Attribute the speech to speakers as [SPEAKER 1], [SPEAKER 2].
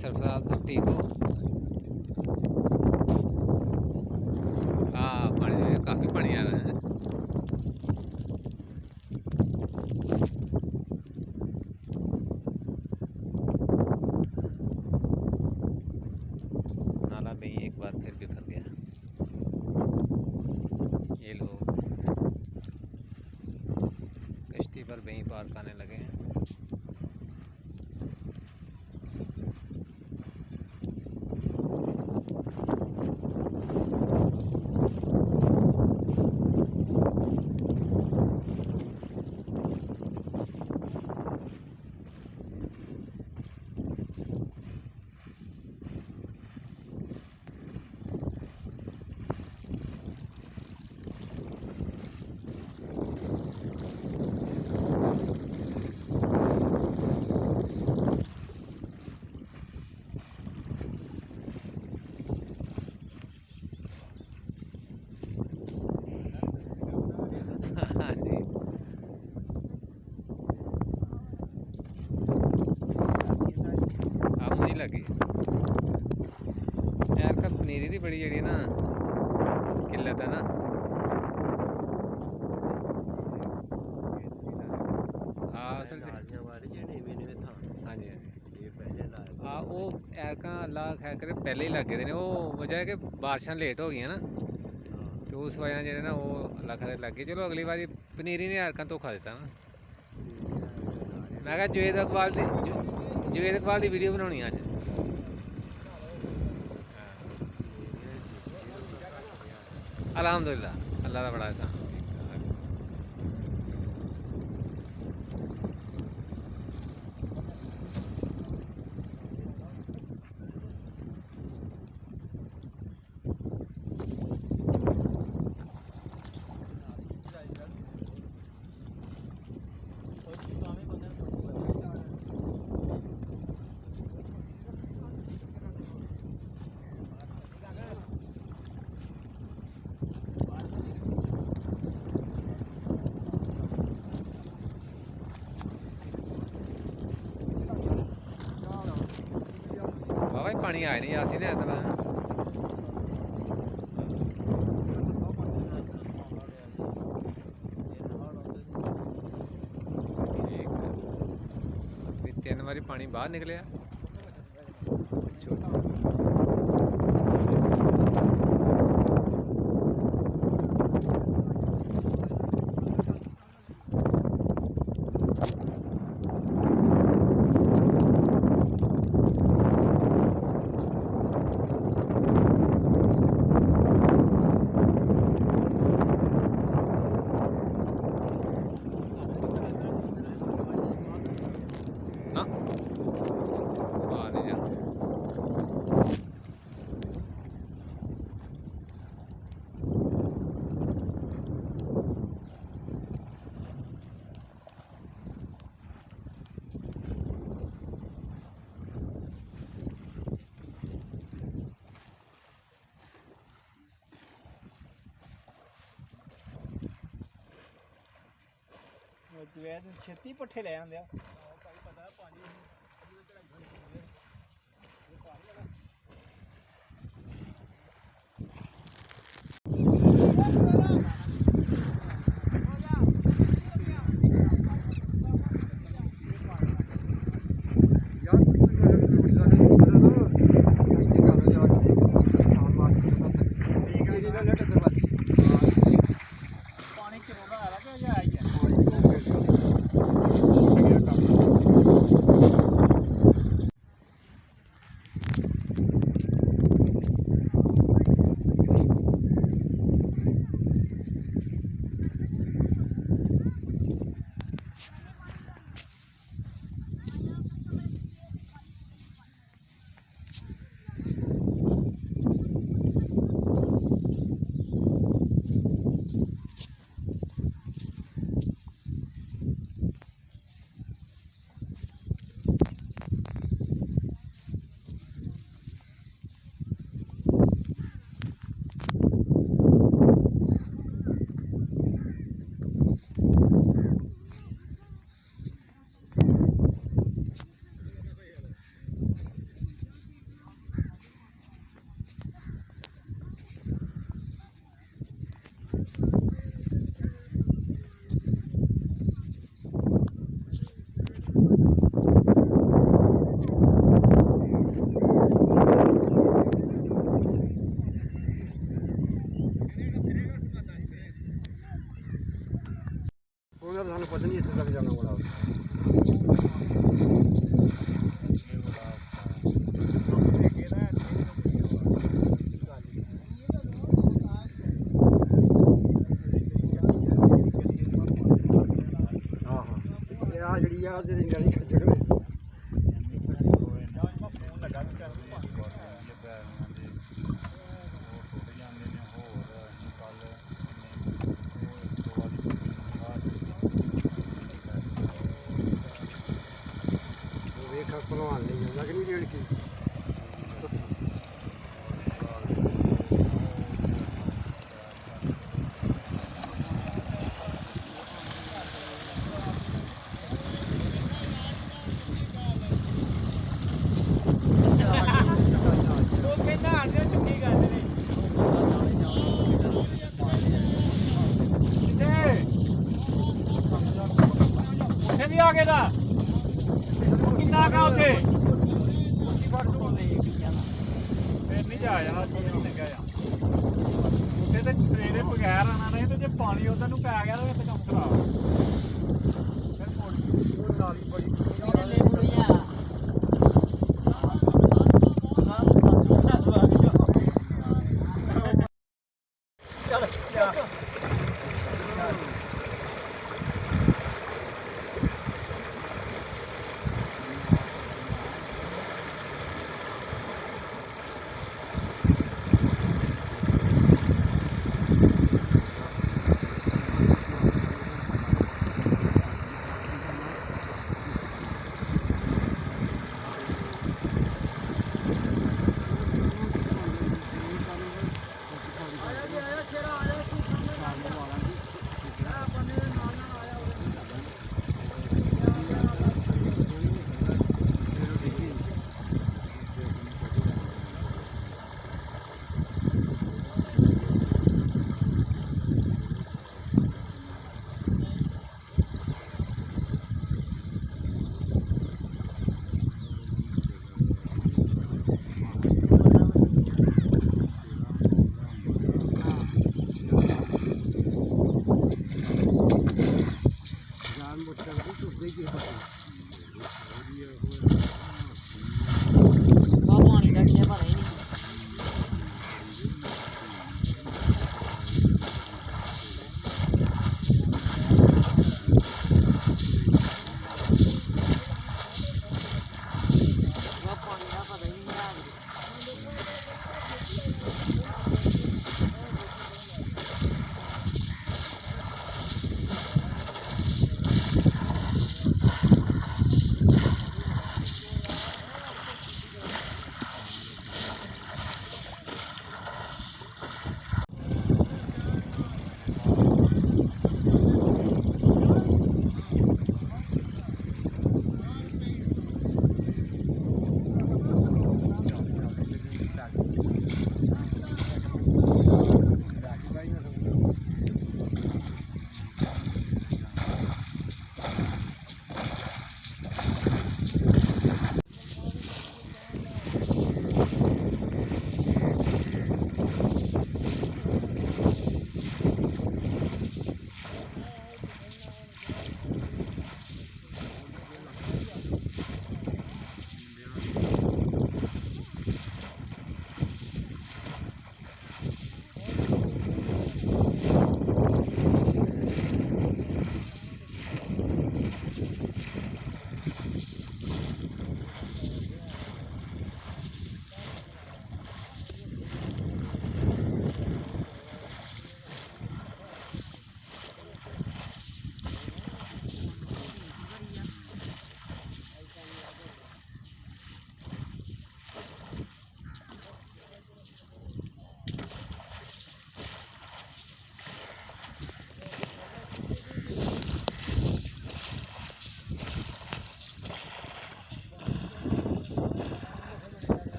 [SPEAKER 1] सरफराज धरती को पानी काफ़ी पानी आ रहा है। नाला में ही एक बार फिर बिखर गया। ये लोग कश्ती पर वहीं पार्क आने लगे हैं। हाँ जी, आप मुझे लगी यार का पनीरी दी बड़ी जड़ी ना किल्लत है ना। असल हाँ जी हाँ जी वो ऐरका अल्लाह खैर करे पहले ही लगे ने। वो वजह है कि बारिशां लेट हो गई ना, तो उस वजह जेह्ड़े ना वो अल्लाह खैर लग गए। चलो अगली बारी पनीरी ने ऐरका धोखा दिता ना। मैं कहा जुवेद इकबाल की वीडियो बनानी अज। अलहमदुलिल्लाह अल्लाह का बड़ा एहसान। बाबा पानी आया नहीं आसी ने इतना तीन बारी पानी बाहर निकलिया। ना नहीं जा
[SPEAKER 2] ਜਵੈਦ ਛੇਤੀ ਪੱਠੇ ਲੈ ਆਂਦੇ ਆ। पानी किलो का आ रहा है या
[SPEAKER 3] ਸਾਨੂੰ ਪਤਾ ਨਹੀਂ ਇੱਥੇ ਤੱਕ ਜਾਣਾ ਬੜਾ ਜਿਹੜੀ ਆ ਜਿਹੜੀ ਗਲੀ ਖੱਜੜ ਹੋਈ ਵੇਖ ਭਲਵਾਨ ਲਈ ਜਾਂਦਾ ਕਿ ਨਹੀਂ ਰੇੜ ਕੇ
[SPEAKER 2] ਲੋਕੇ ਨਹਾਣ ਦੇ ਚੁੱਕੀ ਕਰਦੇ ਨੇ ਉੱਥੇ ਵੀ ਆ ਗਏ ਦਾ ਕਿੰਨਾ ਕਾ ਉੱਥੇ ਫਿਰ ਨਹੀਂ ਜਾ ਜਾਣਾ ਉੱਥੇ ਤੇ ਸਵੇਰੇ ਬਗੈਰ ਆਣਾ ਨਹੀਂ ਤੇ ਜੇ ਪਾਣੀ ਉਧਰ ਨੂੰ ਪੈ ਗਿਆ ਤਾਂ ਕੰਮ ਖਰਾਬ ਫਿਰ ਨਾਲੀ ਬੜੀ ਜਾਨ ਮੁੱਕ ਕੇ ਤੁਰਦੇ ਹੀ